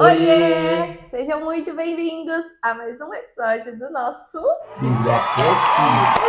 Oiê! Oiê! Sejam muito bem-vindos a mais um episódio do nosso BíbliaCast!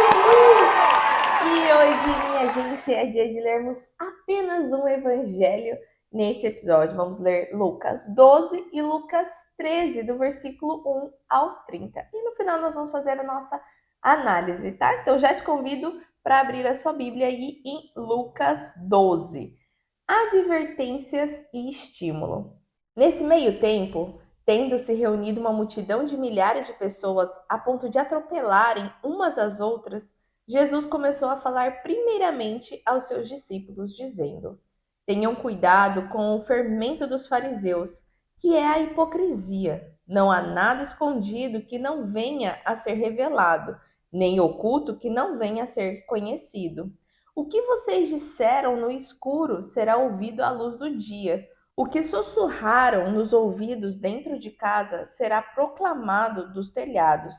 E hoje, minha gente, é dia de lermos apenas um evangelho. Nesse episódio, vamos ler Lucas 12 e Lucas 13, do versículo 1 ao 30. E no final nós vamos fazer a nossa análise, tá? Então já te convido para abrir a sua Bíblia aí em Lucas 12. Advertências e estímulo. Nesse meio tempo, tendo se reunido uma multidão de milhares de pessoas a ponto de atropelarem umas às outras, Jesus começou a falar primeiramente aos seus discípulos, dizendo: Tenham cuidado com o fermento dos fariseus, que é a hipocrisia. Não há nada escondido que não venha a ser revelado, nem oculto que não venha a ser conhecido. O que vocês disseram no escuro será ouvido à luz do dia. O que sussurraram nos ouvidos dentro de casa será proclamado dos telhados.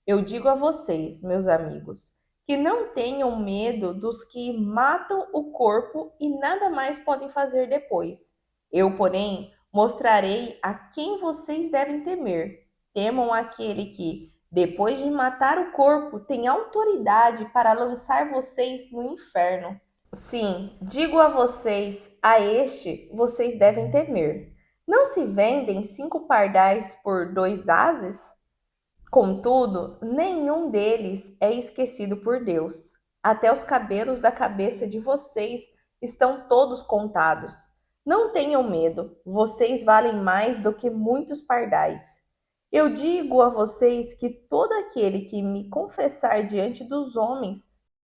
Eu digo a vocês, meus amigos, que não tenham medo dos que matam o corpo e nada mais podem fazer depois. Eu, porém, mostrarei a quem vocês devem temer. Temam aquele que, depois de matar o corpo, tem autoridade para lançar vocês no inferno. Sim, digo a vocês, a este vocês devem temer. Não se vendem 5 pardais por 2 ases? Contudo, nenhum deles é esquecido por Deus. Até os cabelos da cabeça de vocês estão todos contados. Não tenham medo, vocês valem mais do que muitos pardais. Eu digo a vocês que todo aquele que me confessar diante dos homens,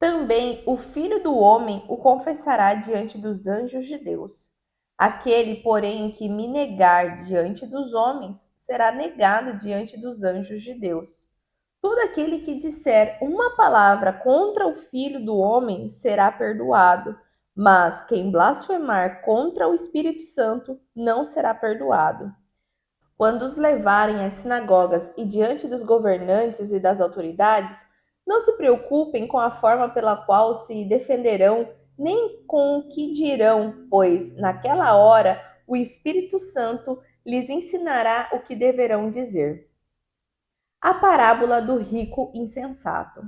também o Filho do Homem o confessará diante dos anjos de Deus. Aquele, porém, que me negar diante dos homens, será negado diante dos anjos de Deus. Todo aquele que disser uma palavra contra o Filho do Homem será perdoado, mas quem blasfemar contra o Espírito Santo não será perdoado. Quando os levarem às sinagogas e diante dos governantes e das autoridades, não se preocupem com a forma pela qual se defenderão, nem com o que dirão, pois naquela hora o Espírito Santo lhes ensinará o que deverão dizer. A parábola do rico insensato.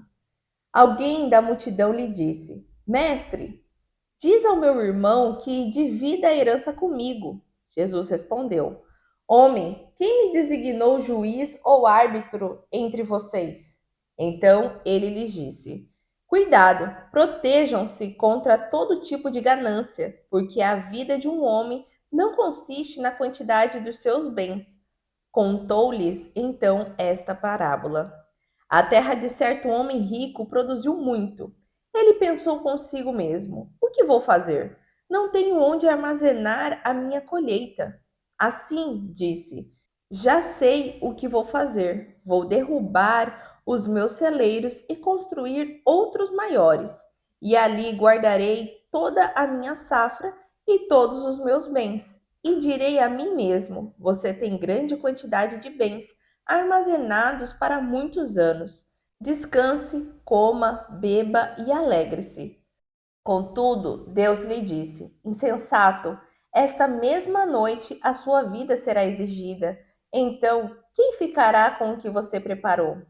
Alguém da multidão lhe disse: Mestre, diz ao meu irmão que divida a herança comigo. Jesus respondeu: Homem, quem me designou juiz ou árbitro entre vocês? Então ele lhes disse: Cuidado, protejam-se contra todo tipo de ganância, porque a vida de um homem não consiste na quantidade dos seus bens. Contou-lhes então esta parábola. A terra de certo homem rico produziu muito. Ele pensou consigo mesmo: O que vou fazer? Não tenho onde armazenar a minha colheita. Assim, disse: Já sei o que vou fazer. Vou derrubar os meus celeiros e construir outros maiores. E ali guardarei toda a minha safra e todos os meus bens. E direi a mim mesmo: Você tem grande quantidade de bens armazenados para muitos anos. Descanse, coma, beba e alegre-se. Contudo, Deus lhe disse: Insensato, esta mesma noite a sua vida será exigida. Então, quem ficará com o que você preparou?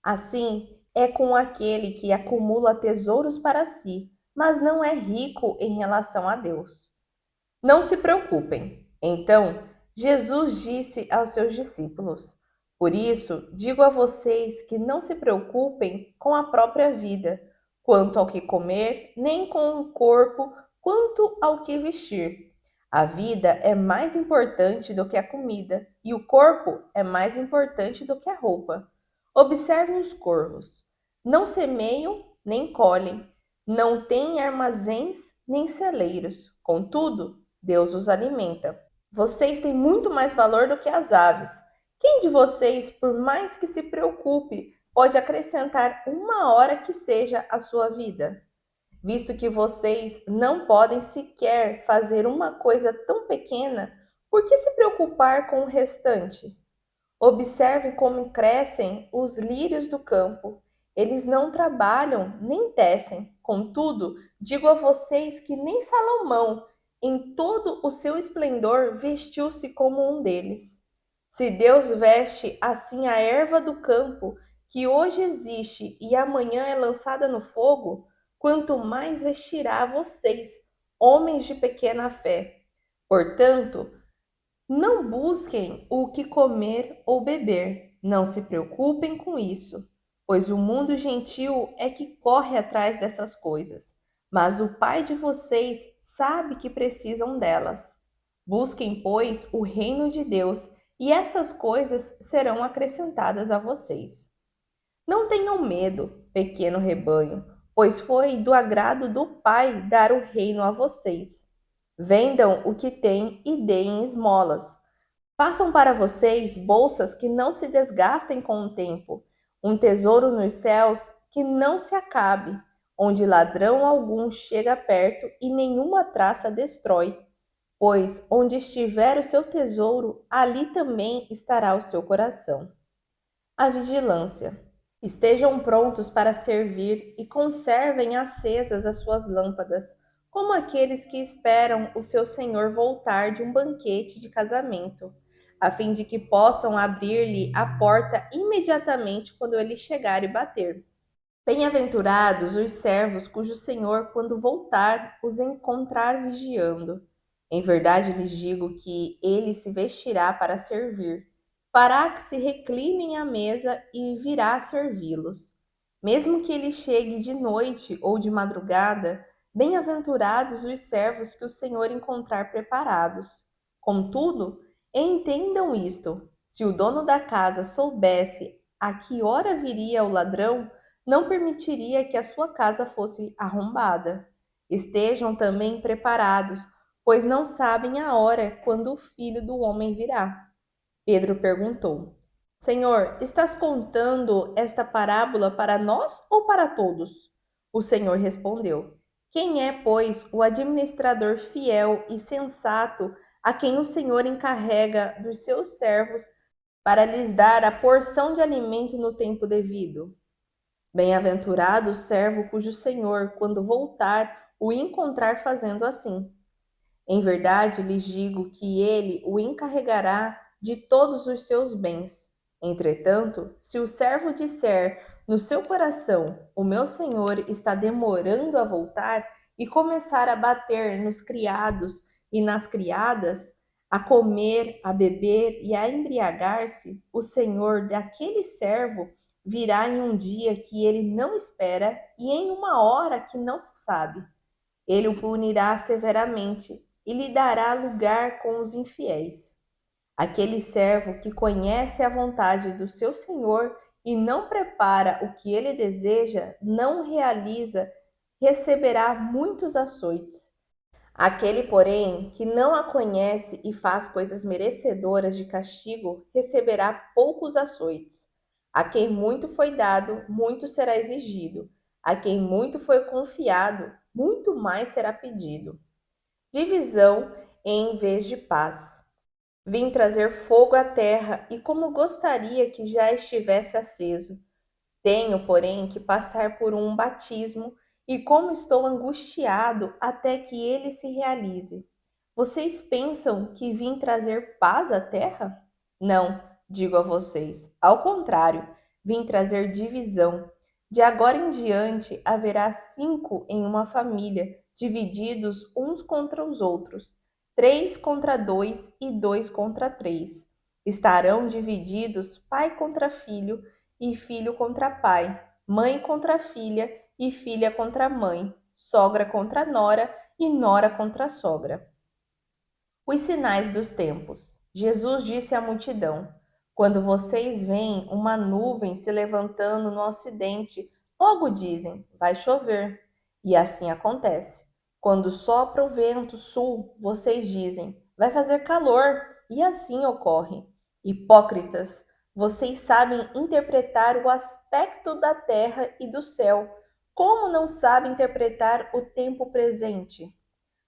Assim é com aquele que acumula tesouros para si, mas não é rico em relação a Deus. Não se preocupem. Então, Jesus disse aos seus discípulos: Por isso, digo a vocês que não se preocupem com a própria vida, quanto ao que comer, nem com o corpo, quanto ao que vestir. A vida é mais importante do que a comida, e o corpo é mais importante do que a roupa. Observem os corvos. Não semeiam nem colhem, não têm armazéns nem celeiros. Contudo, Deus os alimenta. Vocês têm muito mais valor do que as aves. Quem de vocês, por mais que se preocupe, pode acrescentar uma hora que seja à sua vida? Visto que vocês não podem sequer fazer uma coisa tão pequena, por que se preocupar com o restante? Observe como crescem os lírios do campo. Eles não trabalham nem tecem. Contudo, digo a vocês que nem Salomão, em todo o seu esplendor, vestiu-se como um deles. Se Deus veste assim a erva do campo, que hoje existe e amanhã é lançada no fogo, quanto mais vestirá vocês, homens de pequena fé. Portanto, não busquem o que comer ou beber, não se preocupem com isso, pois o mundo gentil é que corre atrás dessas coisas, mas o Pai de vocês sabe que precisam delas. Busquem, pois, o reino de Deus, e essas coisas serão acrescentadas a vocês. Não tenham medo, pequeno rebanho, pois foi do agrado do Pai dar o reino a vocês. Vendam o que têm e deem esmolas. Façam para vocês bolsas que não se desgastem com o tempo, um tesouro nos céus que não se acabe, onde ladrão algum chega perto e nenhuma traça destrói. Pois onde estiver o seu tesouro, ali também estará o seu coração. A vigilância. Estejam prontos para servir e conservem acesas as suas lâmpadas, como aqueles que esperam o seu senhor voltar de um banquete de casamento, a fim de que possam abrir-lhe a porta imediatamente quando ele chegar e bater. Bem-aventurados os servos cujo senhor, quando voltar, os encontrar vigiando. Em verdade lhes digo que ele se vestirá para servir, fará que se reclinem à mesa e virá servi-los. Mesmo que ele chegue de noite ou de madrugada, bem-aventurados os servos que o Senhor encontrar preparados. Contudo, entendam isto: se o dono da casa soubesse a que hora viria o ladrão, não permitiria que a sua casa fosse arrombada. Estejam também preparados, pois não sabem a hora quando o Filho do Homem virá. Pedro perguntou: Senhor, estás contando esta parábola para nós ou para todos? O Senhor respondeu: Quem é, pois, o administrador fiel e sensato a quem o Senhor encarrega dos seus servos para lhes dar a porção de alimento no tempo devido? Bem-aventurado o servo cujo senhor, quando voltar, o encontrar fazendo assim. Em verdade lhes digo que ele o encarregará de todos os seus bens. Entretanto, se o servo disser no seu coração: O meu senhor está demorando a voltar, e começar a bater nos criados e nas criadas, a comer, a beber e a embriagar-se, o senhor daquele servo virá em um dia que ele não espera e em uma hora que não se sabe. Ele o punirá severamente e lhe dará lugar com os infiéis. Aquele servo que conhece a vontade do seu senhor e não prepara o que ele deseja, não realiza, receberá muitos açoites. Aquele, porém, que não a conhece e faz coisas merecedoras de castigo, receberá poucos açoites. A quem muito foi dado, muito será exigido. A quem muito foi confiado, muito mais será pedido. Divisão em vez de paz. Vim trazer fogo à terra, e como gostaria que já estivesse aceso. Tenho, porém, que passar por um batismo, e como estou angustiado até que ele se realize. Vocês pensam que vim trazer paz à terra? Não, digo a vocês. Ao contrário, vim trazer divisão. De agora em diante haverá 5 em uma família, divididos uns contra os outros, 3 contra 2 e 2 contra 3. Estarão divididos pai contra filho e filho contra pai, mãe contra filha e filha contra mãe, sogra contra nora e nora contra sogra. Os sinais dos tempos. Jesus disse à multidão: Quando vocês veem uma nuvem se levantando no ocidente, logo dizem: vai chover. E assim acontece. Quando sopra o vento sul, vocês dizem: vai fazer calor. E assim ocorre. Hipócritas, vocês sabem interpretar o aspecto da terra e do céu. Como não sabem interpretar o tempo presente?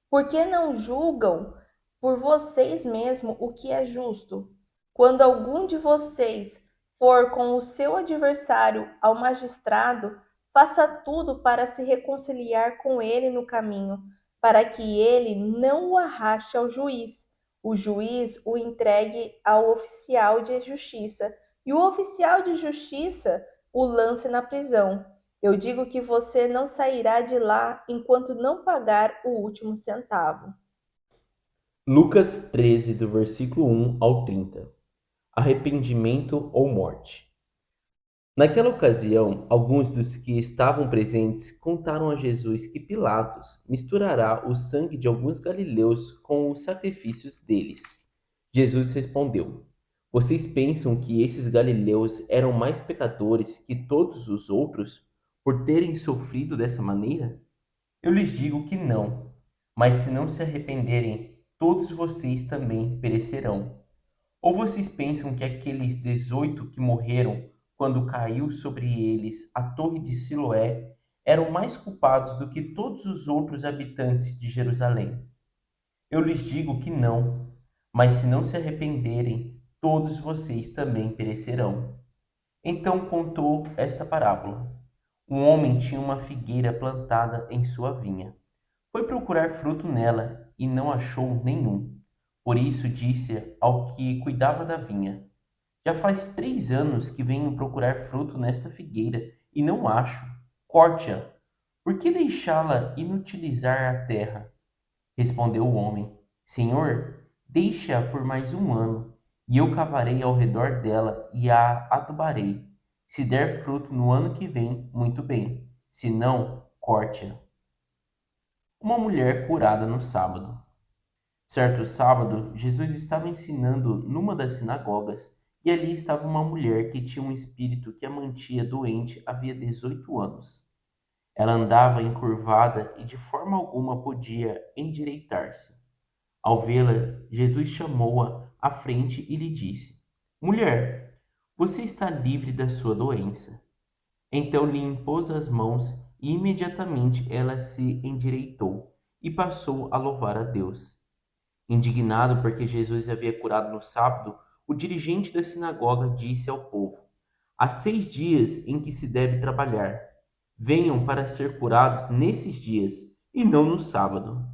Por que não julgam por vocês mesmos o que é justo? Quando algum de vocês for com o seu adversário ao magistrado, faça tudo para se reconciliar com ele no caminho, para que ele não o arraste ao juiz. O juiz o entregue ao oficial de justiça, e o oficial de justiça o lance na prisão. Eu digo que você não sairá de lá enquanto não pagar o último centavo. Lucas 13, do versículo 1 ao 30. Arrependimento ou morte. Naquela ocasião, alguns dos que estavam presentes contaram a Jesus que Pilatos misturará o sangue de alguns galileus com os sacrifícios deles. Jesus respondeu: Vocês pensam que esses galileus eram mais pecadores que todos os outros por terem sofrido dessa maneira? Eu lhes digo que não, mas se não se arrependerem, todos vocês também perecerão. Ou vocês pensam que aqueles 18 que morreram quando caiu sobre eles a torre de Siloé eram mais culpados do que todos os outros habitantes de Jerusalém? Eu lhes digo que não, mas se não se arrependerem, todos vocês também perecerão. Então contou esta parábola. Um homem tinha uma figueira plantada em sua vinha. Foi procurar fruto nela e não achou nenhum. Por isso disse ao que cuidava da vinha: Já faz 3 anos que venho procurar fruto nesta figueira e não acho. Corte-a. Por que deixá-la inutilizar a terra? Respondeu o homem: Senhor, deixe-a por mais um ano, e eu cavarei ao redor dela e a adubarei. Se der fruto no ano que vem, muito bem. Se não, corte-a. Uma mulher curada no sábado. Certo sábado, Jesus estava ensinando numa das sinagogas, e ali estava uma mulher que tinha um espírito que a mantinha doente havia 18 anos. Ela andava encurvada e de forma alguma podia endireitar-se. Ao vê-la, Jesus chamou-a à frente e lhe disse: Mulher, você está livre da sua doença. Então lhe impôs as mãos e imediatamente ela se endireitou e passou a louvar a Deus. Indignado porque Jesus havia curado no sábado, o dirigente da sinagoga disse ao povo: Há 6 dias em que se deve trabalhar. Venham para ser curados nesses dias e não no sábado.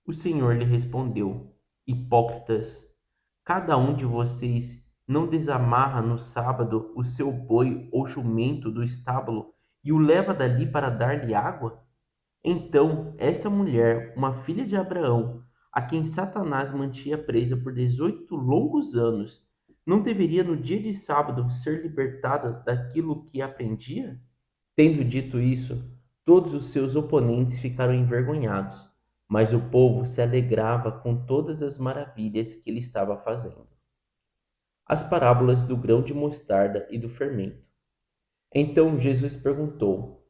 O Senhor lhe respondeu: Hipócritas, cada um de vocês não desamarra no sábado o seu boi ou jumento do estábulo e o leva dali para dar-lhe água? Então, esta mulher, uma filha de Abraão, a quem Satanás mantinha presa por 18 longos anos, não deveria no dia de sábado ser libertada daquilo que aprendia? Tendo dito isso, todos os seus oponentes ficaram envergonhados, mas o povo se alegrava com todas as maravilhas que ele estava fazendo. As parábolas do grão de mostarda e do fermento. Então Jesus perguntou: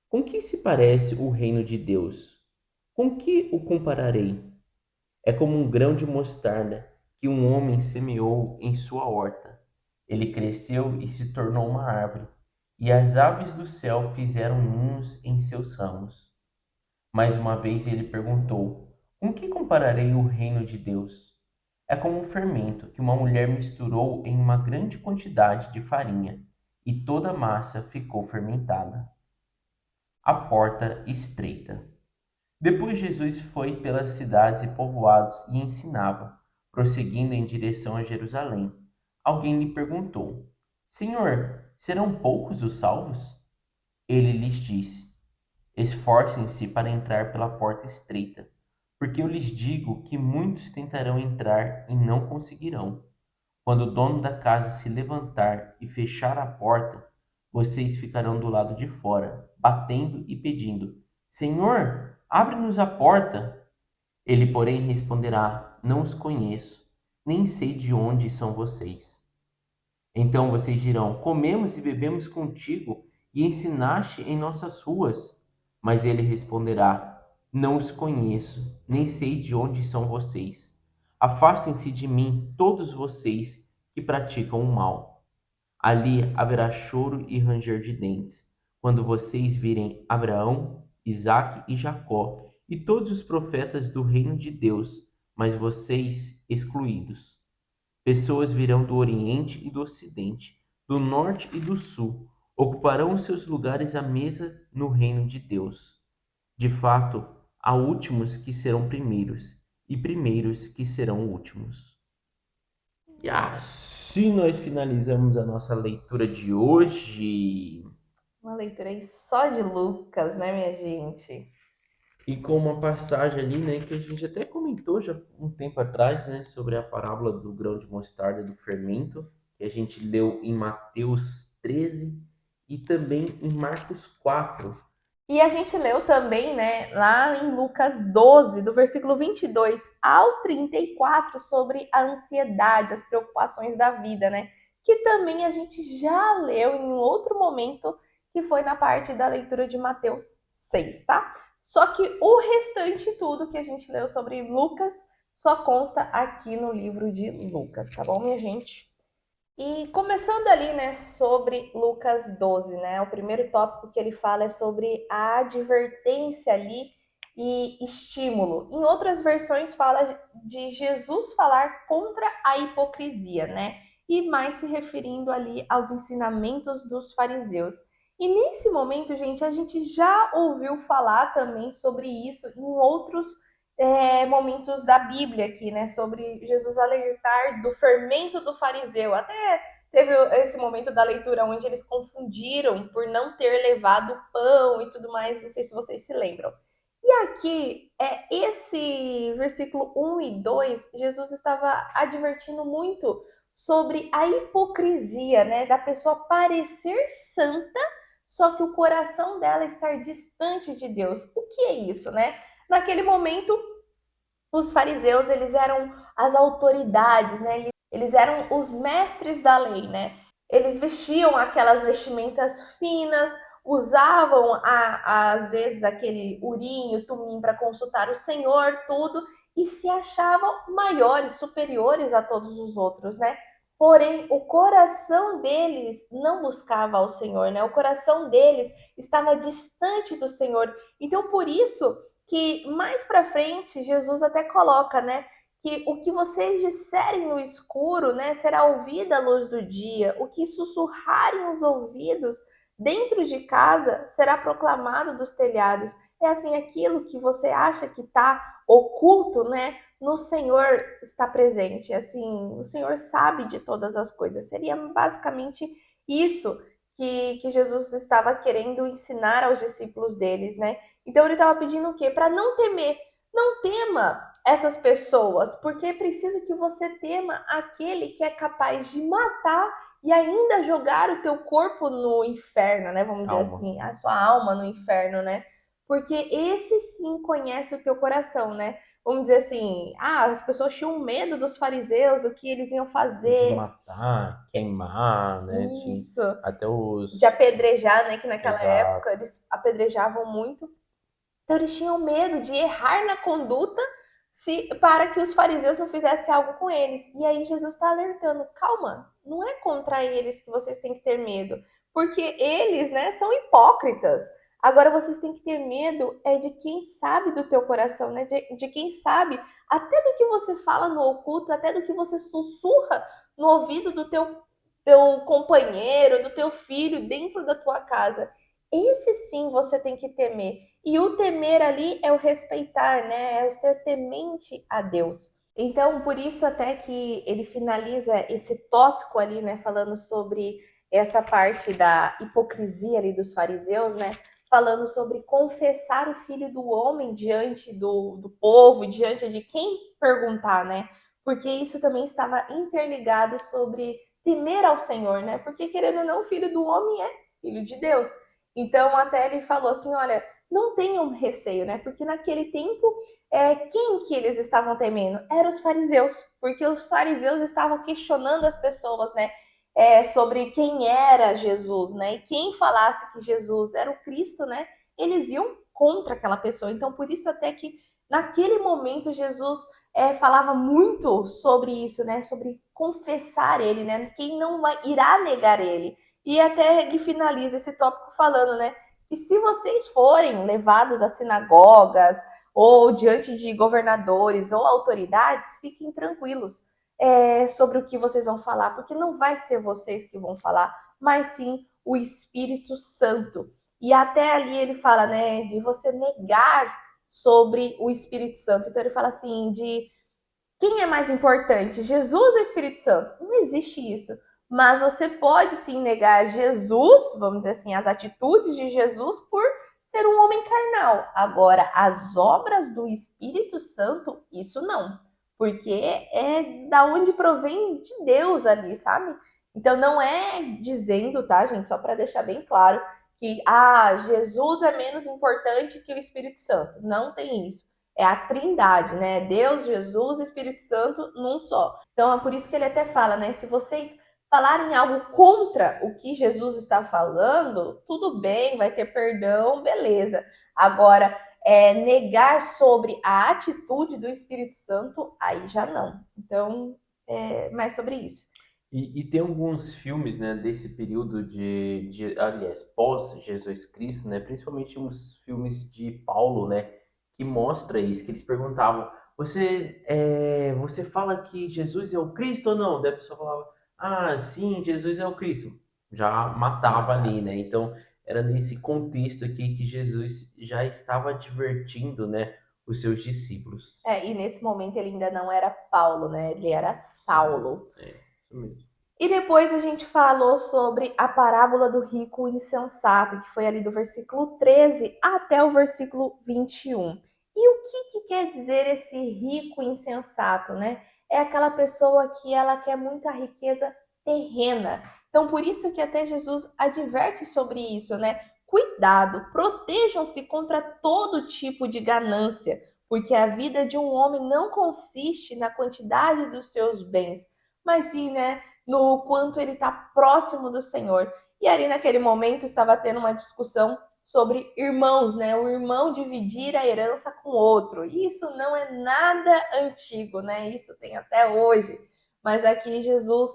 Com que se parece o reino de Deus? Com que o compararei? É como um grão de mostarda que um homem semeou em sua horta. Ele cresceu e se tornou uma árvore, e as aves do céu fizeram ninhos em seus ramos. Mais uma vez ele perguntou: Com que compararei o reino de Deus? É como um fermento que uma mulher misturou em uma grande quantidade de farinha, e toda a massa ficou fermentada. A porta estreita. Depois Jesus foi pelas cidades e povoados e ensinava, prosseguindo em direção a Jerusalém. Alguém lhe perguntou: Senhor, serão poucos os salvos? Ele lhes disse: Esforcem-se para entrar pela porta estreita, porque eu lhes digo que muitos tentarão entrar e não conseguirão. Quando o dono da casa se levantar e fechar a porta, vocês ficarão do lado de fora, batendo e pedindo: Senhor, abre-nos a porta. Ele, porém, responderá: Não os conheço, nem sei de onde são vocês. Então vocês dirão: Comemos e bebemos contigo e ensinaste em nossas ruas. Mas ele responderá: Não os conheço, nem sei de onde são vocês. Afastem-se de mim, todos vocês que praticam o mal. Ali haverá choro e ranger de dentes, quando vocês virem Abraão, Isaque e Jacó e todos os profetas do reino de Deus, mas vocês excluídos. Pessoas virão do Oriente e do Ocidente, do Norte e do Sul, ocuparão os seus lugares à mesa no reino de Deus. De fato, Há últimos que serão primeiros, e primeiros que serão últimos. E assim nós finalizamos a nossa leitura de hoje. Uma leitura aí só de Lucas, né, minha gente? E com uma passagem ali, né, que a gente até comentou já um tempo atrás, né, sobre a parábola do grão de mostarda e do fermento, que a gente leu em Mateus 13 e também em Marcos 4. E a gente leu também, né, lá em Lucas 12, do versículo 22 ao 34, sobre a ansiedade, as preocupações da vida, né? Que também a gente já leu em um outro momento, que foi na parte da leitura de Mateus 6, tá? Só que o restante tudo que a gente leu sobre Lucas só consta aqui no livro de Lucas, tá bom, minha gente? E começando ali, né, sobre Lucas 12, né? O primeiro tópico que ele fala é sobre a advertência ali e estímulo. Em outras versões fala de Jesus falar contra a hipocrisia, né? E mais se referindo ali aos ensinamentos dos fariseus. E nesse momento, gente, a gente já ouviu falar também sobre isso em outros momentos da Bíblia aqui, né? Sobre Jesus alertar do fermento do fariseu. Até teve esse momento da leitura onde eles confundiram por não ter levado pão e tudo mais. Não sei se vocês se lembram. E aqui, esse versículo 1 e 2, Jesus estava advertindo muito sobre a hipocrisia, né? Da pessoa parecer santa, só que o coração dela estar distante de Deus. O que é isso, né? Naquele momento, os fariseus, eles eram as autoridades, né? Eles eram os mestres da lei, né? Eles vestiam aquelas vestimentas finas, usavam às vezes aquele urim, tumim para consultar o Senhor, tudo, e se achavam maiores, superiores a todos os outros, né? Porém, o coração deles não buscava ao Senhor, né? O coração deles estava distante do Senhor. Então, por isso que mais para frente Jesus até coloca, né, que o que vocês disserem no escuro, né, será ouvida a luz do dia. O que sussurrarem os ouvidos dentro de casa será proclamado dos telhados. É assim, aquilo que você acha que está oculto, né, no Senhor está presente. Assim, o Senhor sabe de todas as coisas. Seria basicamente isso que Jesus estava querendo ensinar aos discípulos deles, né? Então ele estava pedindo o quê? Para não temer. Não tema essas pessoas, porque é preciso que você tema aquele que é capaz de matar e ainda jogar o teu corpo no inferno, né? Vamos dizer Calma. assim, a sua alma no inferno, né? Porque esse sim conhece o teu coração, né? Vamos dizer assim, as pessoas tinham medo dos fariseus, do que eles iam De fazer. matar, queimar, né? Isso, Até de os. apedrejar, né? Que naquela Exato. época eles apedrejavam muito. Então eles tinham medo de errar na conduta para que os fariseus não fizessem algo com eles. E aí Jesus está alertando, calma, não é contra eles que vocês têm que ter medo, porque eles, né, são hipócritas. Agora vocês têm que ter medo de quem sabe do teu coração, né? De quem sabe até do que você fala no oculto, até do que você sussurra no ouvido do teu companheiro, do teu filho dentro da tua casa. Esse sim você tem que temer. E o temer ali é o respeitar, né? É o ser temente a Deus. Então, por isso até que ele finaliza esse tópico ali, né, falando sobre essa parte da hipocrisia ali dos fariseus, né, falando sobre confessar o Filho do Homem diante do povo, diante de quem perguntar, né, porque isso também estava interligado sobre temer ao Senhor, né, porque querendo ou não, o Filho do Homem é Filho de Deus. Então, até ele falou assim, olha, não tenham receio, né, porque naquele tempo quem que eles estavam temendo? Eram os fariseus, porque os fariseus estavam questionando as pessoas, né? Sobre quem era Jesus, né? E quem falasse que Jesus era o Cristo, né? Eles iam contra aquela pessoa. Então, por isso até que naquele momento Jesus falava muito sobre isso, né? Sobre confessar ele, né? Quem não irá negar ele. E até ele finaliza esse tópico falando, né? Que se vocês forem levados às sinagogas, ou diante de governadores ou autoridades, fiquem tranquilos sobre o que vocês vão falar, porque não vai ser vocês que vão falar, mas sim o Espírito Santo. E até ali ele fala, né, de você negar sobre o Espírito Santo. Então ele fala assim de quem é mais importante, Jesus ou o Espírito Santo? Não existe isso. Mas você pode sim negar Jesus, vamos dizer assim, as atitudes de Jesus por ser um homem carnal. Agora, as obras do Espírito Santo, isso não. Porque é da onde provém de Deus ali, sabe? Então não é dizendo, tá, gente, só para deixar bem claro, que Jesus é menos importante que o Espírito Santo. Não tem isso. É a trindade, né? Deus, Jesus e Espírito Santo num só. Então é por isso que ele até fala, né? Se vocês falarem algo contra o que Jesus está falando, tudo bem, vai ter perdão, beleza. Agora, negar sobre a atitude do Espírito Santo, aí já não. Então, é mais sobre isso. E tem alguns filmes, né, desse período aliás, pós-Jesus Cristo, né, principalmente uns filmes de Paulo, né, que mostra isso, que eles perguntavam, você fala que Jesus é o Cristo ou não? Daí a pessoa falava, ah, sim, Jesus é o Cristo. Já matava ali, né? Então, era nesse contexto aqui que Jesus já estava advertindo, né, os seus discípulos. E nesse momento ele ainda não era Paulo, né? Ele era Saulo. Saulo. Isso mesmo. E depois a gente falou sobre a parábola do rico insensato, que foi ali do versículo 13 até o versículo 21. E o que quer dizer esse rico insensato, né? É aquela pessoa que ela quer muita riqueza terrena. Então, por isso que até Jesus adverte sobre isso, né? Cuidado, protejam-se contra todo tipo de ganância, porque a vida de um homem não consiste na quantidade dos seus bens, mas sim, né, no quanto ele está próximo do Senhor. E ali naquele momento estava tendo uma discussão sobre irmãos, né? O irmão dividir a herança com o outro. E isso não é nada antigo, né? Isso tem até hoje. Mas aqui Jesus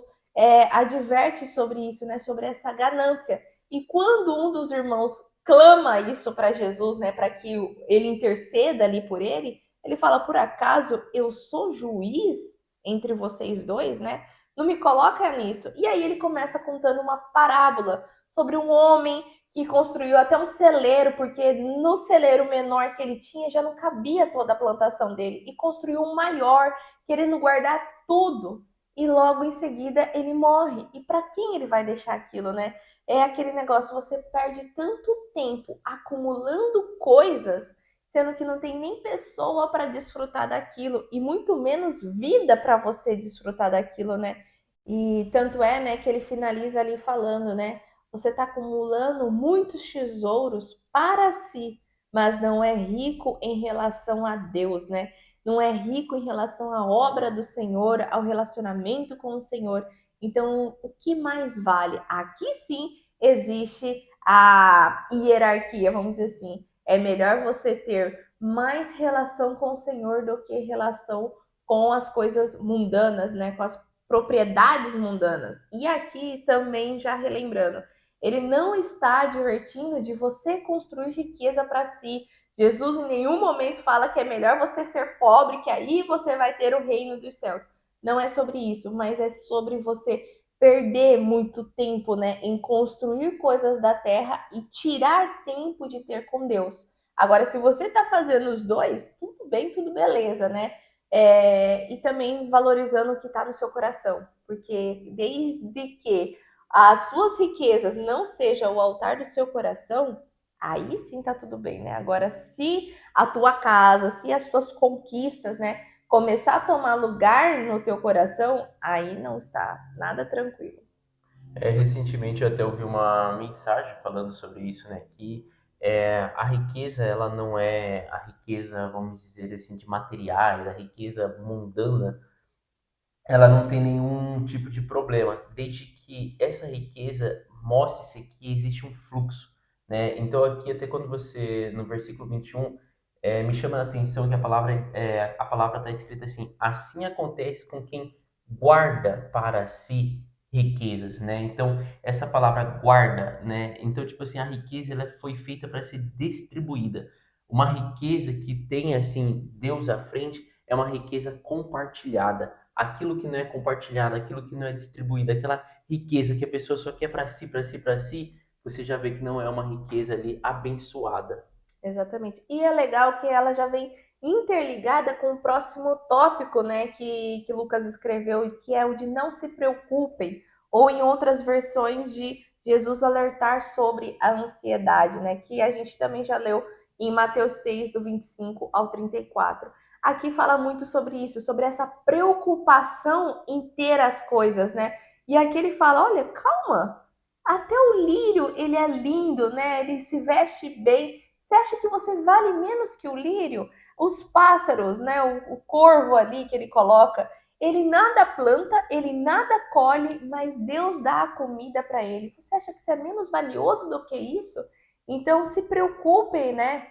adverte sobre isso, né? Sobre essa ganância. E quando um dos irmãos clama isso para Jesus, né? Para que ele interceda ali por ele fala: por acaso eu sou juiz entre vocês dois, né? Não me coloca nisso. E aí ele começa contando uma parábola sobre um homem que construiu até um celeiro, porque no celeiro menor que ele tinha já não cabia toda a plantação dele, e construiu um maior, querendo guardar tudo. E logo em seguida ele morre. E para quem ele vai deixar aquilo, né? É aquele negócio, você perde tanto tempo acumulando coisas, sendo que não tem nem pessoa para desfrutar daquilo e muito menos vida para você desfrutar daquilo, né? E tanto é, né, que ele finaliza ali falando, né? Você está acumulando muitos tesouros para si, mas não é rico em relação a Deus, né? Não é rico em relação à obra do Senhor, ao relacionamento com o Senhor. Então, o que mais vale? Aqui sim existe a hierarquia, vamos dizer assim. É melhor você ter mais relação com o Senhor do que relação com as coisas mundanas, né? Com as propriedades mundanas. E aqui também, já relembrando, ele não está advertindo de você construir riqueza para si. Jesus em nenhum momento fala que é melhor você ser pobre, que aí você vai ter o reino dos céus. Não é sobre isso, mas é sobre você perder muito tempo, né, em construir coisas da terra e tirar tempo de ter com Deus. Agora, se você está fazendo os dois, tudo bem, tudo beleza, né? E também valorizando o que está no seu coração, porque desde que as suas riquezas não sejam o altar do seu coração, aí sim tá tudo bem, né? Agora, se a tua casa, se as tuas conquistas, né, começar a tomar lugar no teu coração, aí não está nada tranquilo. Recentemente eu até ouvi uma mensagem falando sobre isso, né? Que a riqueza, ela não é a riqueza, vamos dizer assim, de materiais, a riqueza mundana, ela não tem nenhum tipo de problema, desde que essa riqueza mostre-se que existe um fluxo, né? Então aqui até quando você, no versículo 21, me chama a atenção que a palavra está escrita assim, assim acontece com quem guarda para si riquezas, né? Então essa palavra guarda, né? Então tipo assim, a riqueza ela foi feita para ser distribuída. Uma riqueza que tem assim Deus à frente é uma riqueza compartilhada, aquilo que não é compartilhado, aquilo que não é distribuído, aquela riqueza que a pessoa só quer para si, para si, para si, você já vê que não é uma riqueza ali abençoada. Exatamente. E é legal que ela já vem interligada com o próximo tópico, né, que Lucas escreveu, que é o de não se preocupem, ou em outras versões de Jesus alertar sobre a ansiedade, né, que a gente também já leu em Mateus 6, do 25 ao 34. Aqui fala muito sobre isso, sobre essa preocupação em ter as coisas, né? E aqui ele fala, olha, calma, até o lírio, ele é lindo, né? Ele se veste bem. Você acha que você vale menos que o lírio? Os pássaros, né? O corvo ali que ele coloca, ele nada planta, ele nada colhe, mas Deus dá a comida para ele. Você acha que você é menos valioso do que isso? Então se preocupem, né,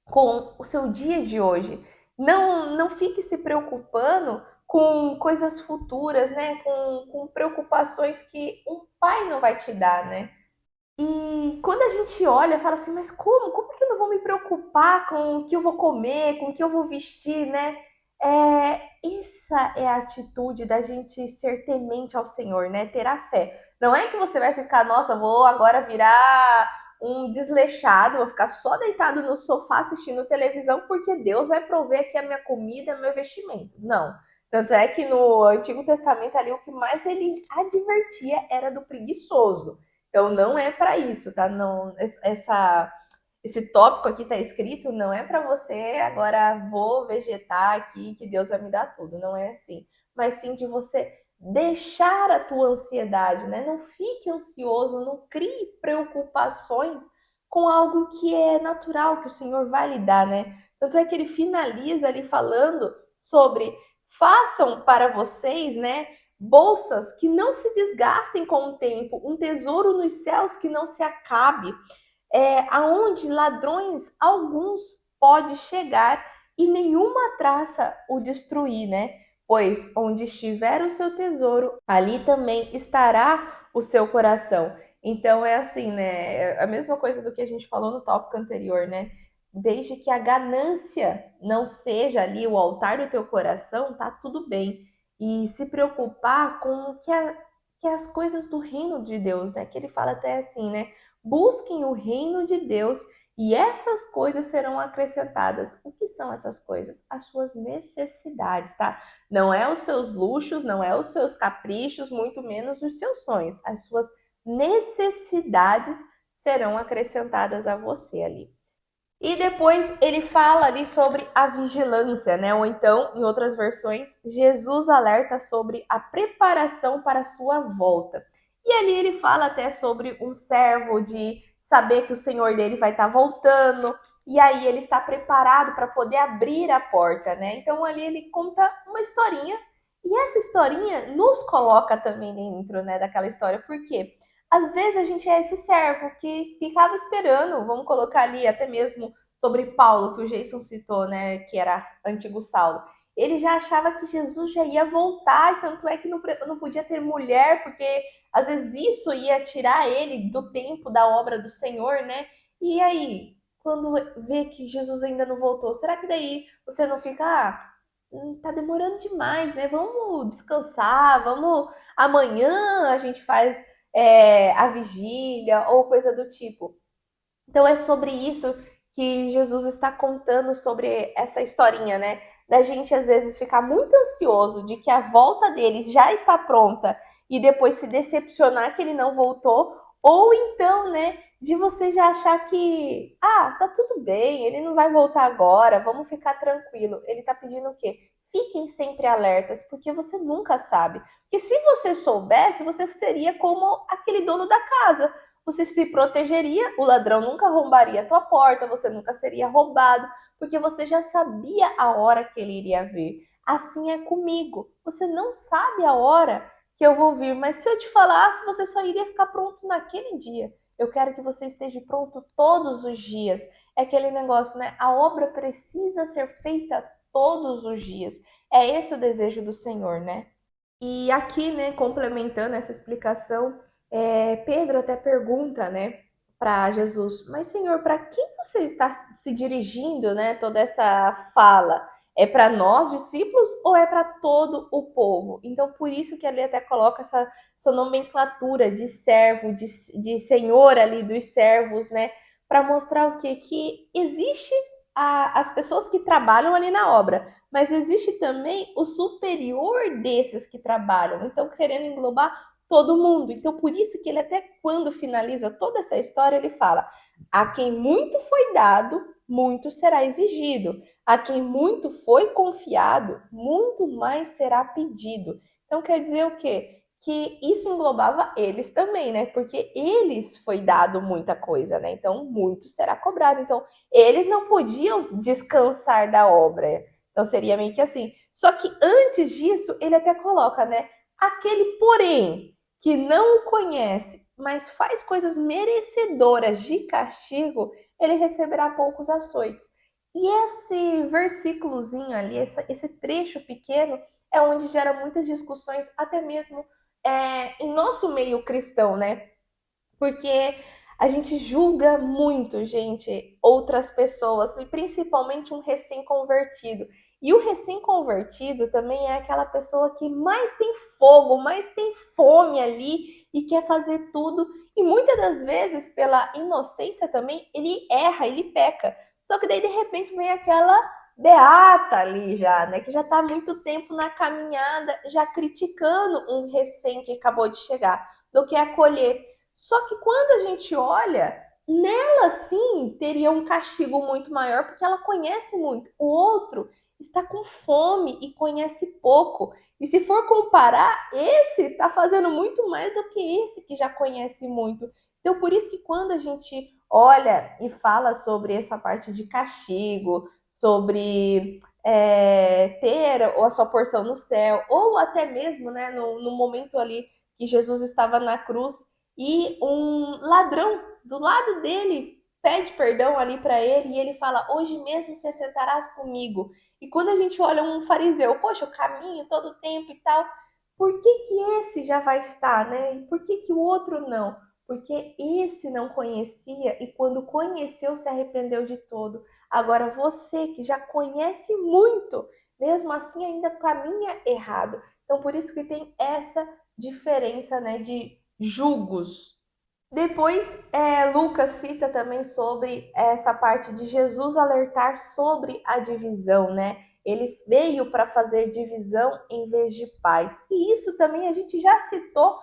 com o seu dia de hoje. Não fique se preocupando com coisas futuras, né? Com preocupações que um pai não vai te dar, né? E quando a gente olha, fala assim, mas como? Como que eu não vou me preocupar com o que eu vou comer, com o que eu vou vestir, né? Essa é a atitude da gente ser temente ao Senhor, né? Ter a fé. Não é que você vai ficar, nossa, vou agora virar um desleixado, vou ficar só deitado no sofá assistindo televisão porque Deus vai prover aqui a minha comida, meu vestimento. Não. Tanto é que no Antigo Testamento ali o que mais ele advertia era do preguiçoso. Então não é para isso, tá? Não, esse tópico aqui tá escrito não é para você agora vou vegetar aqui que Deus vai me dar tudo, não é assim. Mas sim de você deixar a tua ansiedade, né? Não fique ansioso, não crie preocupações com algo que é natural, que o Senhor vai lhe dar, né? Tanto é que ele finaliza ali falando sobre façam para vocês, né, bolsas que não se desgastem com o tempo, um tesouro nos céus que não se acabe, aonde ladrões alguns pode chegar e nenhuma traça o destruir, né? Pois onde estiver o seu tesouro, ali também estará o seu coração. Então é assim, né? É a mesma coisa do que a gente falou no tópico anterior, né? Desde que a ganância não seja ali o altar do teu coração, tá tudo bem. E se preocupar com que as coisas do reino de Deus, né? Que ele fala até assim, né? Busquem o reino de Deus e essas coisas serão acrescentadas. O que são essas coisas? As suas necessidades, tá? Não é os seus luxos, não é os seus caprichos, muito menos os seus sonhos. As suas necessidades serão acrescentadas a você ali. E depois ele fala ali sobre a vigilância, né? Ou então, em outras versões, Jesus alerta sobre a preparação para a sua volta. E ali ele fala até sobre um servo de saber que o senhor dele vai estar voltando, e aí ele está preparado para poder abrir a porta, né? Então ali ele conta uma historinha, e essa historinha nos coloca também dentro, né, daquela história. Por quê? Às vezes a gente é esse servo que ficava esperando, vamos colocar ali até mesmo sobre Paulo, que o Jason citou, né, que era antigo Saulo. Ele já achava que Jesus já ia voltar, tanto é que não podia ter mulher, porque às vezes isso ia tirar ele do tempo da obra do Senhor, né? E aí, quando vê que Jesus ainda não voltou, será que daí você não fica, tá demorando demais, né? Vamos descansar, vamos amanhã a gente faz a vigília ou coisa do tipo. Então é sobre isso que Jesus está contando sobre essa historinha, né? Da gente às vezes ficar muito ansioso de que a volta dele já está pronta e depois se decepcionar que ele não voltou, ou então, né, de você já achar que, tá tudo bem, ele não vai voltar agora, vamos ficar tranquilo. Ele tá pedindo o quê? Fiquem sempre alertas, porque você nunca sabe. Porque se você soubesse, você seria como aquele dono da casa, você se protegeria, o ladrão nunca arrombaria a tua porta, você nunca seria roubado, porque você já sabia a hora que ele iria vir. Assim é comigo. Você não sabe a hora que eu vou vir, mas se eu te falasse, você só iria ficar pronto naquele dia. Eu quero que você esteja pronto todos os dias. É aquele negócio, né? A obra precisa ser feita todos os dias. É esse o desejo do Senhor, né? E aqui, né, complementando essa explicação, Pedro até pergunta, né, para Jesus, mas Senhor, para quem você está se dirigindo, né, toda essa fala? É para nós, discípulos, ou é para todo o povo? Então, por isso que ali até coloca essa nomenclatura de servo, de senhor ali dos servos, né? para mostrar o quê? Que existe as pessoas que trabalham ali na obra, mas existe também o superior desses que trabalham, então querendo englobar todo mundo. Então, por isso que ele até quando finaliza toda essa história, ele fala: a quem muito foi dado, muito será exigido. A quem muito foi confiado, muito mais será pedido. Então, quer dizer o quê? Que isso englobava eles também, né? Porque eles foi dado muita coisa, né? Então, muito será cobrado. Então, eles não podiam descansar da obra. Então, seria meio que assim. Só que antes disso, ele até coloca, né? Aquele, porém, que não o conhece, mas faz coisas merecedoras de castigo, ele receberá poucos açoites. E esse versículozinho ali, esse trecho pequeno, é onde gera muitas discussões, até mesmo em nosso meio cristão, né? Porque a gente julga muito, gente, outras pessoas, e principalmente um recém-convertido. E o recém-convertido também é aquela pessoa que mais tem fogo, mais tem fome ali e quer fazer tudo. E muitas das vezes, pela inocência também, ele erra, ele peca. Só que daí, de repente, vem aquela beata ali já, né? Que já está há muito tempo na caminhada, já criticando um recém que acabou de chegar, do que acolher. Só que quando a gente olha, nela sim teria um castigo muito maior, porque ela conhece muito. O outro está com fome e conhece pouco. E se for comparar, esse está fazendo muito mais do que esse que já conhece muito. Então, por isso que quando a gente olha e fala sobre essa parte de castigo, sobre ter a sua porção no céu, ou até mesmo né, no momento ali que Jesus estava na cruz, e um ladrão do lado dele pede perdão ali para ele e ele fala: hoje mesmo se assentarás comigo. E quando a gente olha um fariseu, poxa, eu caminho todo o tempo e tal, por que que esse já vai estar, né? E por que que o outro não? Porque esse não conhecia e quando conheceu se arrependeu de todo. Agora você que já conhece muito, mesmo assim ainda caminha errado. Então por isso que tem essa diferença, né, de julgos. Depois, Lucas cita também sobre essa parte de Jesus alertar sobre a divisão, né? Ele veio para fazer divisão em vez de paz. E isso também a gente já citou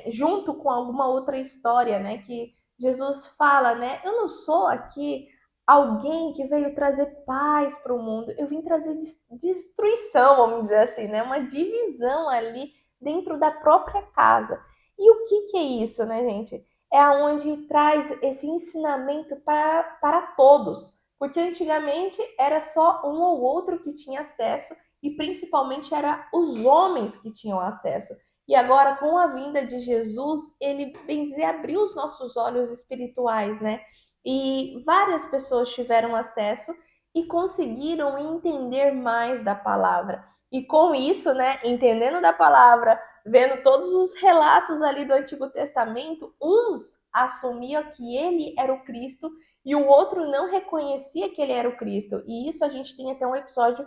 junto com alguma outra história, né? Que Jesus fala, né? Eu não sou aqui alguém que veio trazer paz para o mundo. Eu vim trazer destruição, vamos dizer assim, né? Uma divisão ali dentro da própria casa. E o que é isso, né, gente? É aonde traz esse ensinamento para todos. Porque antigamente era só um ou outro que tinha acesso e principalmente era os homens que tinham acesso. E agora, com a vinda de Jesus, ele, bem dizer, abriu os nossos olhos espirituais, né? E várias pessoas tiveram acesso e conseguiram entender mais da palavra. E com isso, né, entendendo da palavra, vendo todos os relatos ali do Antigo Testamento, uns assumiam que ele era o Cristo e o outro não reconhecia que ele era o Cristo. E isso a gente tem até um episódio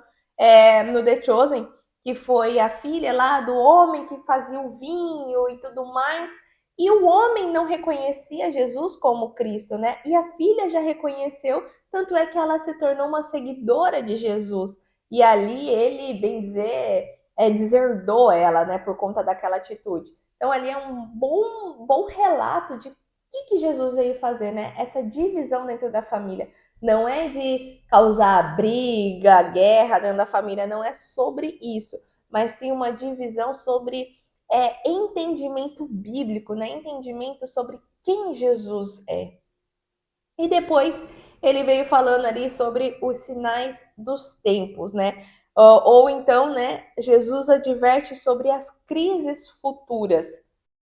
no The Chosen, que foi a filha lá do homem que fazia o vinho e tudo mais. E o homem não reconhecia Jesus como Cristo, né? E a filha já reconheceu, tanto é que ela se tornou uma seguidora de Jesus. E ali ele, bem dizer, deserdou ela, né, por conta daquela atitude. Então ali é um bom relato de o que Jesus veio fazer, né? Essa divisão dentro da família. Não é de causar briga, guerra dentro da família, não é sobre isso, mas sim uma divisão sobre entendimento bíblico, né? Entendimento sobre quem Jesus é. E depois ele veio falando ali sobre os sinais dos tempos, né? Ou então, né, Jesus adverte sobre as crises futuras.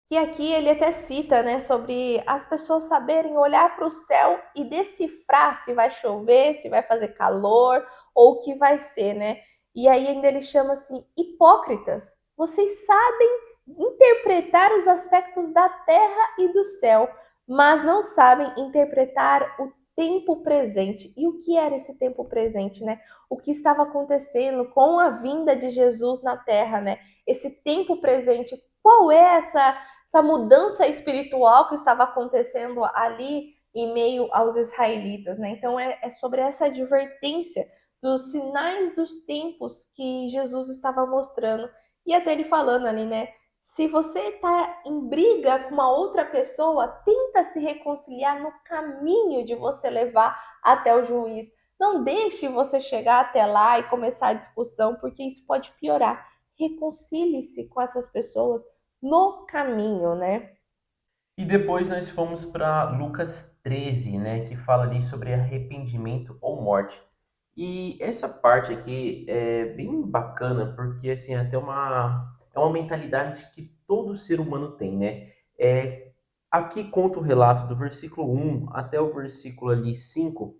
E aqui ele até cita, né, sobre as pessoas saberem olhar para o céu e decifrar se vai chover, se vai fazer calor ou o que vai ser, né? E aí ainda ele chama assim, hipócritas, vocês sabem interpretar os aspectos da terra e do céu, mas não sabem interpretar o tempo presente. E o que era esse tempo presente, né? O que estava acontecendo com a vinda de Jesus na terra, né? Esse tempo presente, qual é essa mudança espiritual que estava acontecendo ali em meio aos israelitas, né? Então é sobre essa advertência dos sinais dos tempos que Jesus estava mostrando. E até ele falando ali, né? Se você está em briga com uma outra pessoa, tenta se reconciliar no caminho de você levar até o juiz. Não deixe você chegar até lá e começar a discussão, porque isso pode piorar. Reconcilie-se com essas pessoas no caminho, né? E depois nós fomos para Lucas 13, né, que fala ali sobre arrependimento ou morte. E essa parte aqui é bem bacana, porque assim, é uma mentalidade que todo ser humano tem, né? Aqui conta o relato do versículo 1 até o versículo ali 5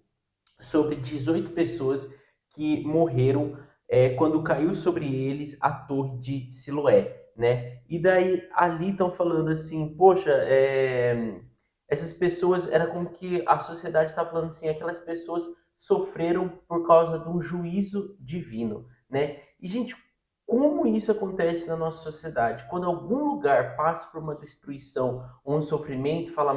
sobre 18 pessoas que morreram quando caiu sobre eles a torre de Siloé, né? E daí ali estão falando assim, poxa, essas pessoas, era como que a sociedade está falando assim, aquelas pessoas sofreram por causa de um juízo divino, né? E, gente, como isso acontece na nossa sociedade? Quando algum lugar passa por uma destruição ou um sofrimento, fala,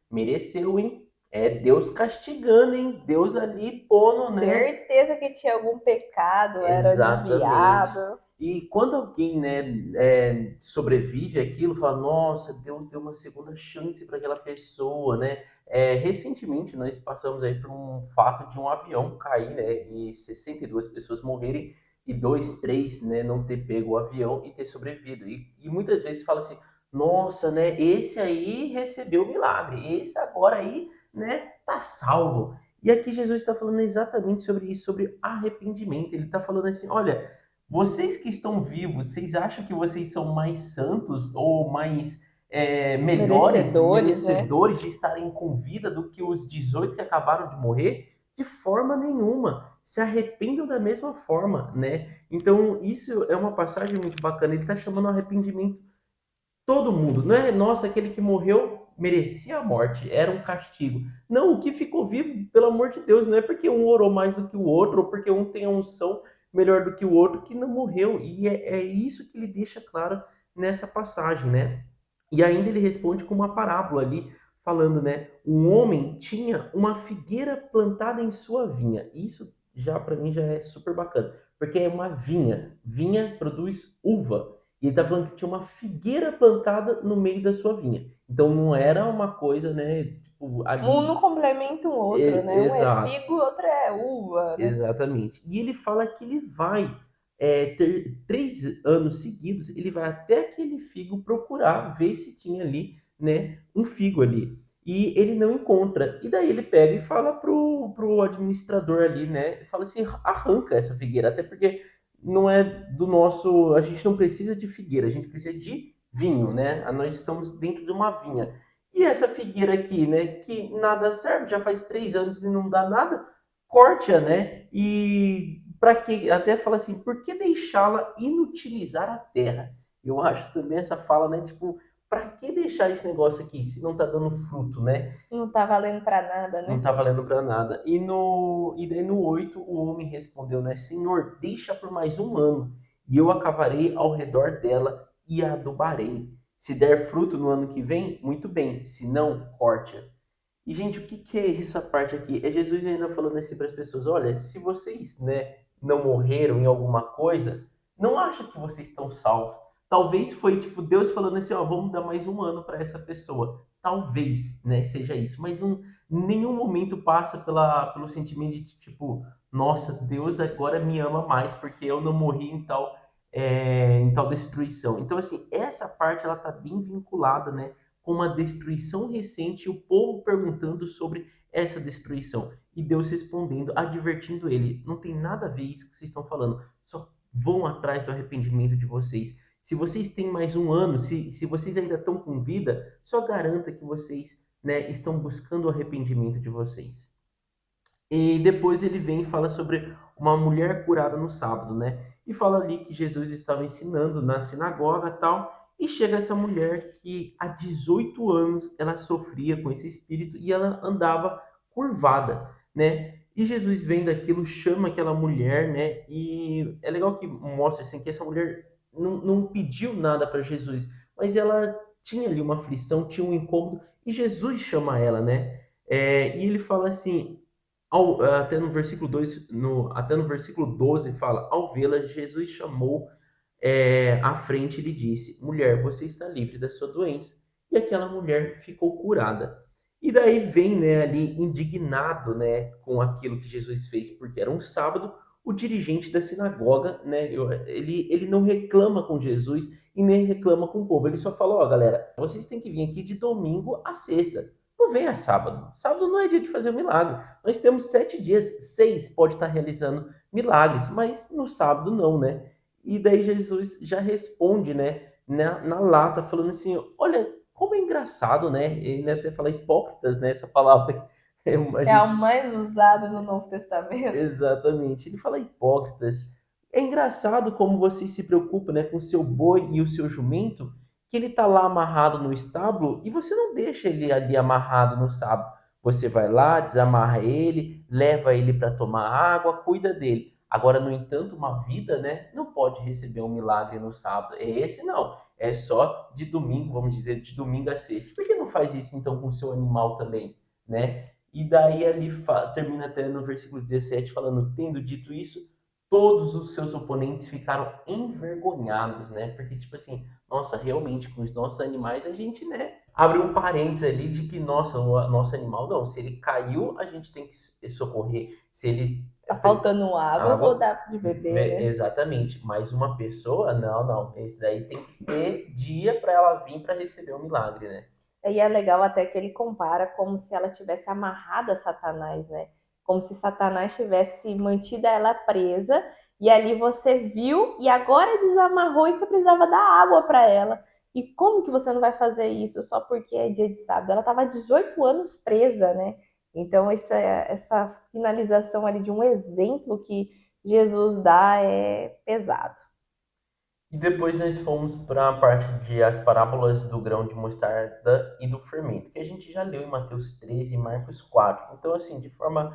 mereceu, hein? É Deus castigando, hein? Deus ali pondo, né? Certeza que tinha algum pecado, era Exatamente. desviado. E quando alguém, né, sobrevive àquilo, fala, nossa, Deus deu uma segunda chance para aquela pessoa, né? Recentemente nós passamos aí por um fato de um avião cair, né, e 62 pessoas morrerem e dois, três, né, não ter pego o avião e ter sobrevivido. E muitas vezes fala assim, nossa, né, esse aí recebeu o milagre, esse agora aí, né, tá salvo. E aqui Jesus está falando exatamente sobre isso, sobre arrependimento. Ele está falando assim, olha, vocês que estão vivos, vocês acham que vocês são mais santos ou mais melhores, Merecedores, né? merecedores de estarem com vida do que os 18 que acabaram de morrer? De forma nenhuma. Se arrependam da mesma forma, né? Então, isso é uma passagem muito bacana. Ele está chamando o arrependimento todo mundo. Não é, nossa, aquele que morreu merecia a morte, era um castigo. Não, o que ficou vivo, pelo amor de Deus, não é porque um orou mais do que o outro, ou porque um tem a unção melhor do que o outro, que não morreu. E é isso que ele deixa claro nessa passagem, né? E ainda ele responde com uma parábola ali, falando, né? Um homem tinha uma figueira plantada em sua vinha. Isso já para mim já é super bacana, porque é uma vinha. Vinha produz uva. E ele está falando que tinha uma figueira plantada no meio da sua vinha. Então não era uma coisa, né, tipo, Um ali. não complementa o outro, né? Um é Exato, figo, o outro é uva, né? exatamente. E ele fala que ele vai ter 3 anos seguidos, ele vai até aquele figo procurar ver se tinha ali, né, um figo ali. E ele não encontra. E daí ele pega e fala pro administrador ali, né? Fala assim, arranca essa figueira, até porque não é do nosso. A gente não precisa de figueira, a gente precisa de vinho, né? Nós estamos dentro de uma vinha. E essa figueira aqui, né? Que nada serve, já faz 3 anos e não dá nada, corte-a, né? E para que até fala assim, por que deixá-la inutilizar a terra? Eu acho também essa fala, né? Tipo, para que deixar esse negócio aqui se não tá dando fruto, né? Não tá valendo pra nada, Não né? tá valendo para nada. E daí no 8 o homem respondeu, né? Senhor, deixa por mais um ano, e eu acavarei ao redor dela e a adubarei. Se der fruto no ano que vem, muito bem. Se não, corte-a. E, gente, o que que é essa parte aqui? É Jesus ainda falando assim para as pessoas: olha, se vocês, né, não morreram em alguma coisa, não acha que vocês estão salvos. Talvez foi tipo Deus falando assim: ó, vamos dar mais um ano para essa pessoa. Talvez, né, seja isso. Mas não, nenhum momento passa pelo sentimento de tipo, nossa, Deus agora me ama mais porque eu não morri em tal destruição. Então, assim, essa parte ela tá bem vinculada, né, com uma destruição recente e o povo perguntando sobre essa destruição. E Deus respondendo, advertindo ele: não tem nada a ver isso que vocês estão falando, só vão atrás do arrependimento de vocês. Se vocês têm mais um ano, se vocês ainda estão com vida, só garanta que vocês, né, estão buscando o arrependimento de vocês. E depois ele vem e fala sobre uma mulher curada no sábado, né? E fala ali que Jesus estava ensinando na sinagoga e tal, e chega essa mulher que há 18 anos ela sofria com esse espírito e ela andava curvada, né? E Jesus vendo aquilo chama aquela mulher, né? E é legal que mostra assim que essa mulher não pediu nada para Jesus, mas ela tinha ali uma aflição, tinha um incômodo e Jesus chama ela, né? E ele fala assim, até no versículo 2, até no versículo 12 fala, ao vê-la, Jesus chamou à frente e lhe disse, mulher, você está livre da sua doença. E aquela mulher ficou curada. E daí vem, né, ali indignado, né, com aquilo que Jesus fez, porque era um sábado, o dirigente da sinagoga, né, ele não reclama com Jesus e nem reclama com o povo. Ele só fala, ó, galera, vocês têm que vir aqui de domingo a sexta. Não venha sábado. Sábado não é dia de fazer um milagre. Nós temos 7 dias, 6 pode estar realizando milagres, mas no sábado não, né? E daí Jesus já responde, né, na lata, falando assim: olha, como é engraçado, né? Ele até fala hipócritas, né? Essa palavra que a É o gente. mais usado no Novo Testamento. Exatamente. Ele fala hipócritas. É engraçado como você se preocupa, né, com o seu boi e o seu jumento, que ele tá lá amarrado no estábulo e você não deixa ele ali amarrado no sábado. Você vai lá, desamarra ele, leva ele para tomar água, cuida dele. Agora, no entanto, uma vida, né, não pode receber um milagre no sábado. É esse não. É só de domingo, vamos dizer, de domingo a sexta. Por que não faz isso então com o seu animal também, né? E daí ali termina até no versículo 17 falando, tendo dito isso, todos os seus oponentes ficaram envergonhados, né? Porque, tipo assim, nossa, realmente, com os nossos animais, a gente, né, abre um parênteses ali de que, nossa, o nosso animal, não, se ele caiu, a gente tem que socorrer. Se ele... Tá faltando água, eu vou Água, dar de beber, né? exatamente. Mas uma pessoa, não, não. Esse daí tem que ter dia para ela vir para receber o milagre, né? E é legal até que ele compara como se ela tivesse amarrado a Satanás, né? Como se Satanás tivesse mantido ela presa e ali você viu e agora desamarrou e você precisava dar água para ela. E como que você não vai fazer isso só porque é dia de sábado? Ela estava 18 anos presa, né? Então essa finalização ali de um exemplo que Jesus dá é pesado. E depois nós fomos para a parte de as parábolas do grão de mostarda e do fermento, que a gente já leu em Mateus 13 e Marcos 4. Então, assim, de forma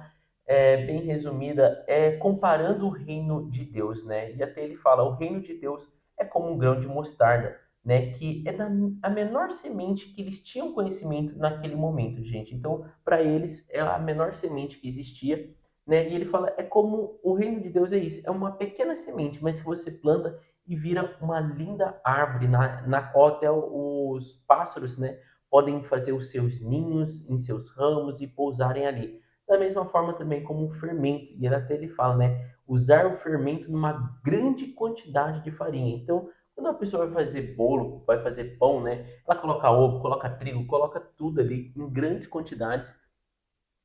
bem resumida, é comparando o reino de Deus, né? E até ele fala, o reino de Deus é como um grão de mostarda, né? Que é a menor semente que eles tinham conhecimento naquele momento, gente. Então, para eles, é a menor semente que existia, né? E ele fala, é como o reino de Deus é isso, é uma pequena semente, mas que você planta e vira uma linda árvore na qual até os pássaros, né, podem fazer os seus ninhos em seus ramos e pousarem ali. Da mesma forma também como o fermento, e ele fala, né, usar o fermento numa grande quantidade de farinha. Então, quando a pessoa vai fazer bolo, vai fazer pão, né, ela coloca ovo, coloca trigo, coloca tudo ali em grandes quantidades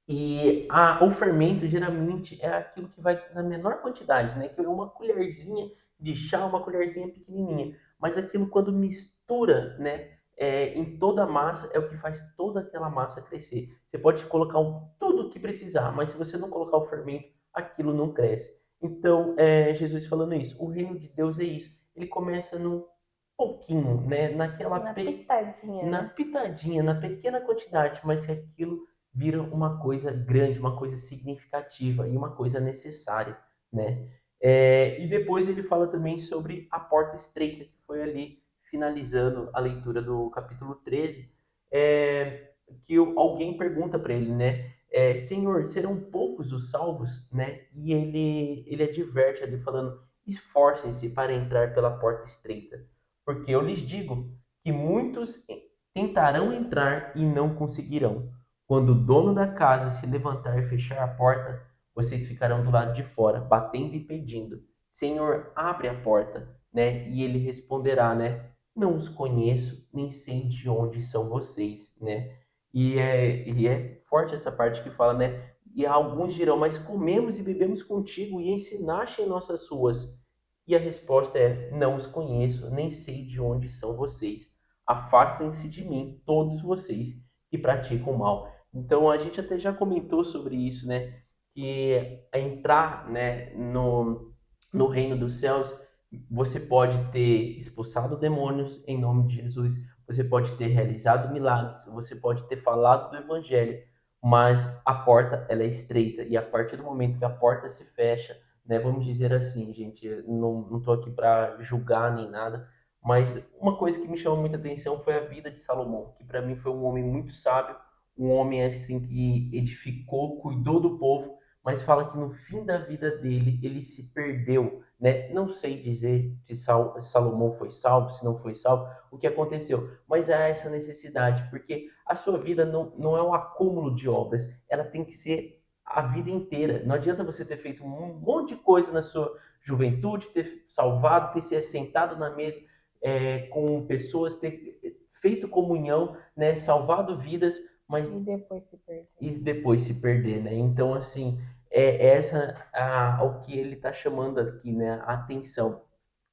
e o fermento geralmente é aquilo que vai na menor quantidade, né? Que é uma colherzinha de chá, uma colherzinha pequenininha. Mas aquilo quando mistura, né? Em toda a massa é o que faz toda aquela massa crescer. Você pode colocar tudo que precisar, mas se você não colocar o fermento, aquilo não cresce. Então, Jesus falando isso, o reino de Deus é isso. Ele começa no pouquinho, né? Na pitadinha, Na né? pitadinha, na pequena quantidade, mas que aquilo vira uma coisa grande, uma coisa significativa e uma coisa necessária, né? E depois ele fala também sobre a porta estreita, que foi ali finalizando a leitura do capítulo 13, que alguém pergunta para ele, né? Senhor, serão poucos os salvos, né? E ele adverte ali falando, esforcem-se para entrar pela porta estreita, porque eu lhes digo que muitos tentarão entrar e não conseguirão. Quando o dono da casa se levantar e fechar a porta, vocês ficarão do lado de fora, batendo e pedindo: Senhor, abre a porta, né? E ele responderá, né? Não os conheço, nem sei de onde são vocês, né? E é forte essa parte que fala, né? E alguns dirão, mas comemos e bebemos contigo e ensinaste em nossas ruas. E a resposta é: não os conheço, nem sei de onde são vocês. Afastem-se de mim, todos vocês que praticam o mal. Então a gente até já comentou sobre isso, né? Que entrar, né, no reino dos céus, você pode ter expulsado demônios em nome de Jesus, você pode ter realizado milagres, você pode ter falado do evangelho, mas a porta ela é estreita e a partir do momento que a porta se fecha, né, vamos dizer assim, gente, não tô aqui para julgar nem nada, mas uma coisa que me chamou muita atenção foi a vida de Salomão, que para mim foi um homem muito sábio, um homem assim que edificou, cuidou do povo, mas fala que no fim da vida dele ele se perdeu, né? Não sei dizer se Salomão foi salvo, se não foi salvo, o que aconteceu, mas há essa necessidade, porque a sua vida não é um acúmulo de obras, ela tem que ser a vida inteira. Não adianta você ter feito um monte de coisa na sua juventude, ter salvado, ter se assentado na mesa com pessoas, ter feito comunhão, né, salvado vidas, mas E depois se perdeu. e depois se perder, né? Então, assim, essa o que ele está chamando aqui, né? A atenção.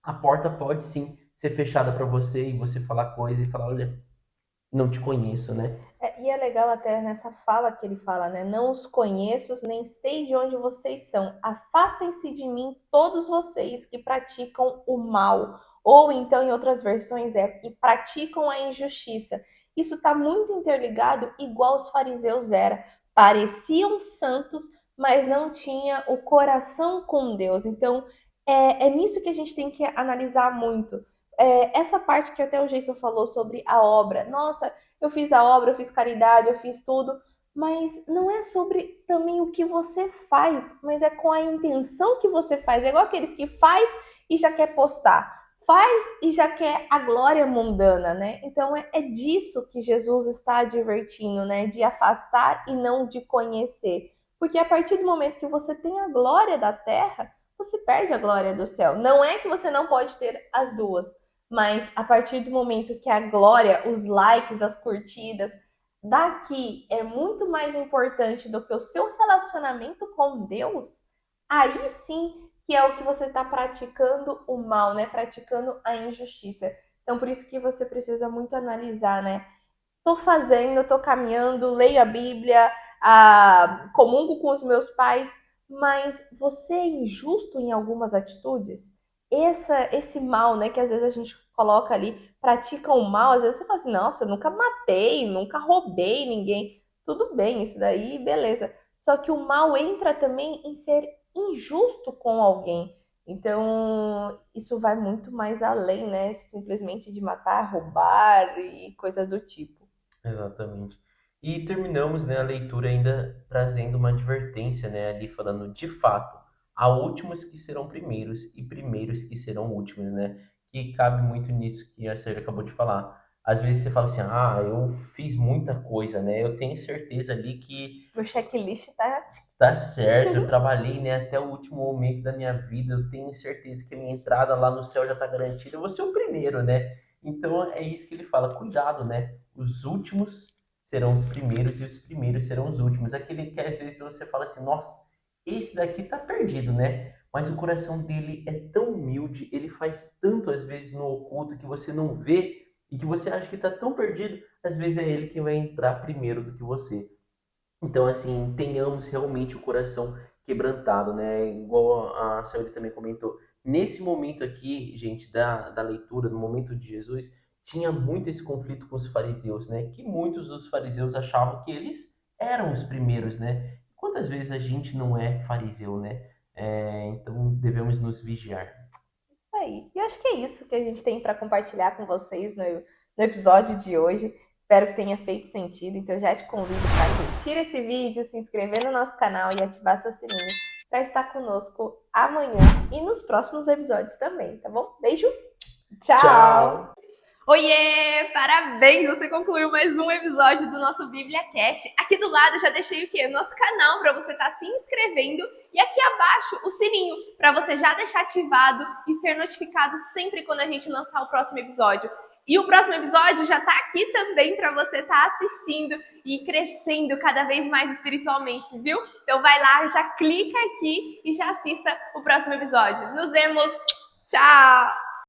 A porta pode sim ser fechada para você e você falar coisa e falar, olha, não te conheço, né? E é legal até nessa fala que ele fala, né? Não os conheço, nem sei de onde vocês são. Afastem-se de mim, todos vocês que praticam o mal. Ou então, em outras versões, que praticam a injustiça. Isso está muito interligado, igual os fariseus eram. Pareciam santos, mas não tinha o coração com Deus. Então, é nisso que a gente tem que analisar muito. Essa parte que até o Jason falou sobre a obra. Nossa, eu fiz a obra, eu fiz caridade, eu fiz tudo, mas não é sobre também o que você faz, mas é com a intenção que você faz. É igual aqueles que faz e já quer postar, faz e já quer a glória mundana, né? Então é disso que Jesus está advertindo, né? De afastar e não de conhecer. Porque a partir do momento que você tem a glória da terra, você perde a glória do céu. Não é que você não pode ter as duas, mas a partir do momento que a glória, os likes, as curtidas, daqui é muito mais importante do que o seu relacionamento com Deus, aí sim que é o que você está praticando o mal, né? Praticando a injustiça. Então, por isso que você precisa muito analisar, né? Tô fazendo, tô caminhando, leio a Bíblia, comungo com os meus pais, mas você é injusto em algumas atitudes? Esse mal, né, que às vezes a gente coloca ali, pratica o mal, às vezes você fala assim, nossa, eu nunca matei, nunca roubei ninguém. Tudo bem, isso daí, beleza. Só que o mal entra também em ser injusto com alguém. Então, isso vai muito mais além, né? Simplesmente de matar, roubar e coisas do tipo. Exatamente. E terminamos, né, a leitura ainda trazendo uma advertência, né, ali falando de fato, há últimos que serão primeiros e primeiros que serão últimos, né? Que cabe muito nisso que a Sérgio acabou de falar. Às vezes você fala assim, eu fiz muita coisa, né? Eu tenho certeza ali que O checklist tá. tá certo, eu trabalhei, né, até o último momento da minha vida, eu tenho certeza que a minha entrada lá no céu já tá garantida, eu vou ser o primeiro, né? Então é isso que ele fala, cuidado, né? Os últimos serão os primeiros e os primeiros serão os últimos. Aquele que às vezes você fala assim, nossa, esse daqui tá perdido, né? Mas o coração dele é tão humilde, ele faz tanto às vezes no oculto que você não vê e que você acha que tá tão perdido, às vezes é ele que vai entrar primeiro do que você. Então, assim, tenhamos realmente o coração quebrantado, né? Igual a Saúde também comentou. Nesse momento aqui, gente, da leitura, no momento de Jesus, tinha muito esse conflito com os fariseus, né? Que muitos dos fariseus achavam que eles eram os primeiros, né? Quantas vezes a gente não é fariseu, né? Então, devemos nos vigiar. Isso aí. E eu acho que é isso que a gente tem para compartilhar com vocês no episódio de hoje. Espero que tenha feito sentido. Então, já te convido para curtir esse vídeo, se inscrever no nosso canal e ativar seu sininho para estar conosco amanhã e nos próximos episódios também, tá bom? Beijo, tchau! Tchau! Oiê! Parabéns! Você concluiu mais um episódio do nosso Bíblia Cast. Aqui do lado eu já deixei o quê? O nosso canal para você estar se inscrevendo e aqui abaixo o sininho para você já deixar ativado e ser notificado sempre quando a gente lançar o próximo episódio. E o próximo episódio já está aqui também para você estar assistindo e crescendo cada vez mais espiritualmente, viu? Então vai lá, já clica aqui e já assista o próximo episódio. Nos vemos! Tchau!